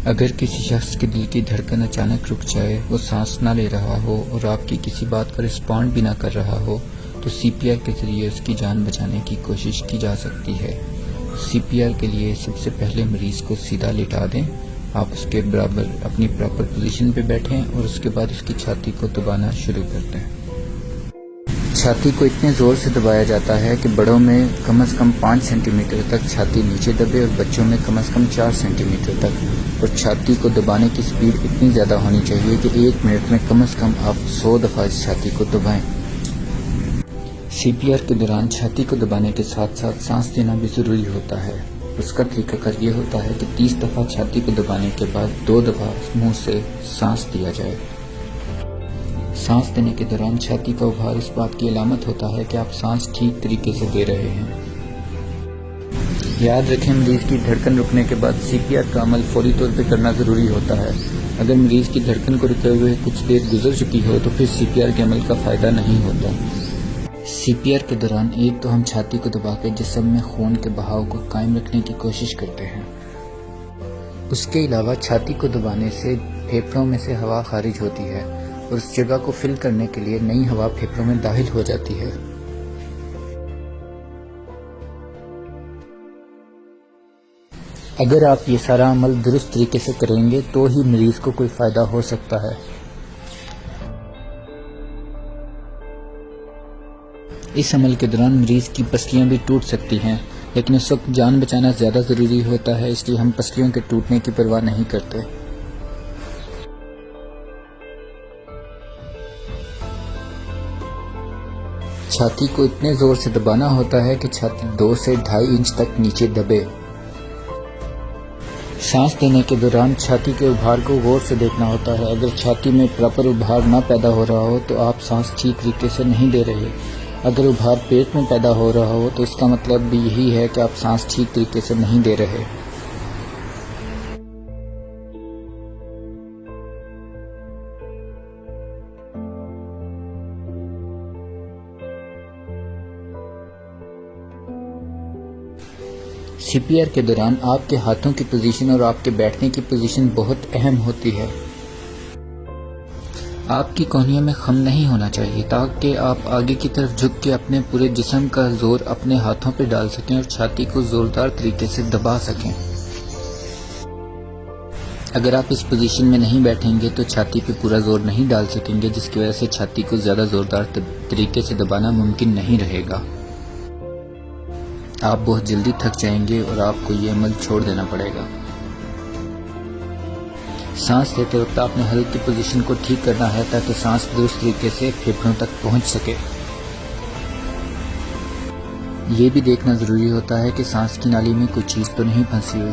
अगर किसी शख्स के दिल की धड़कन अचानक रुक जाए, वो सांस ना ले रहा हो और आपकी किसी बात का रिस्पॉन्ड भी ना कर रहा हो, तो सीपीआर के ज़रिए उसकी जान बचाने की कोशिश की जा सकती है। सीपीआर के लिए सबसे पहले मरीज़ को सीधा लिटा दें। आप उसके बराबर अपनी प्रॉपर पोजीशन पे बैठें और उसके बाद उसकी छाती को दबाना शुरू कर दें। छाती को इतने ज़ोर से दबाया जाता है कि बड़ों में कम से कम 5 सेंटीमीटर तक छाती नीचे दबे और बच्चों में कम से कम 4 सेंटीमीटर तक। और छाती को दबाने की स्पीड इतनी ज़्यादा होनी चाहिए कि 1 मिनट में कम से कम आप 100 दफ़ा इस छाती को दबाएं। सीपीआर के दौरान छाती को दबाने के साथ साथ सांस देना भी ज़रूरी होता है। उसका तरीकाकार ये होता है कि 30 दफ़ा छाती को दबाने के बाद 2 दफ़ा मुंह से सांस दिया जाए। सांस देने के दौरान छाती का उभार इस बात की अलामत होता है कि आप सांस ठीक तरीके से दे रहे हैं। याद रखें, मरीज की धड़कन रुकने के बाद सीपीआर का अमल फौरी तौर पर करना ज़रूरी होता है। अगर मरीज की धड़कन को रुके हुए कुछ देर गुजर चुकी हो तो फिर सीपीआर के अमल का फ़ायदा नहीं होता। सीपीआर के दौरान एक तो हम छाती को दबाकर जिस्म में खून के बहाव को कायम रखने की कोशिश करते हैं। उसके अलावा छाती को दबाने से फेफड़ों में से हवा खारिज होती है और उस जगह को फिल करने के लिए नई हवा फेफड़ों में दाखिल हो जाती है। अगर आप ये सारा अमल दुरुस्त तरीके से करेंगे तो ही मरीज को कोई फायदा हो सकता है। इस अमल के दौरान मरीज की पसलियां भी टूट सकती हैं, लेकिन उस वक्त जान बचाना ज़्यादा ज़रूरी होता है, इसलिए हम पसलियों के टूटने की परवाह नहीं करते। छाती को इतने ज़ोर से दबाना होता है कि छाती 2 से 2.5 इंच तक नीचे दबे। सांस देने के दौरान छाती के उभार को गौर से देखना होता है। अगर छाती में प्रॉपर उभार ना पैदा हो रहा हो तो आप सांस ठीक तरीके से नहीं दे रहे। अगर उभार पेट में पैदा हो रहा हो तो इसका मतलब भी यही है कि आप सांस ठीक तरीके से नहीं दे रहे। सीपीआर के दौरान आपके हाथों की पोजीशन और आपके बैठने की पोजीशन बहुत अहम होती है। आपकी कोहनियों में खम नहीं होना चाहिए ताकि आप आगे की तरफ झुक के अपने पूरे जिस्म का जोर अपने हाथों पर डाल सकें और छाती को जोरदार तरीके से दबा सकें। अगर आप इस पोजीशन में नहीं बैठेंगे तो छाती पे पूरा जोर नहीं डाल सकेंगे, जिसकी वजह से छाती को ज़्यादा जोरदार तरीके से दबाना मुमकिन नहीं रहेगा। आप बहुत जल्दी थक जाएंगे और आपको ये अमल छोड़ देना पड़ेगा। सांस लेते वक्त आपने हल्क की पोजीशन को ठीक करना है ताकि सांस दुरुस्त तरीके से फेफड़ों तक पहुंच सके। ये भी देखना ज़रूरी होता है कि सांस की नाली में कोई चीज़ तो नहीं फंसी हुई।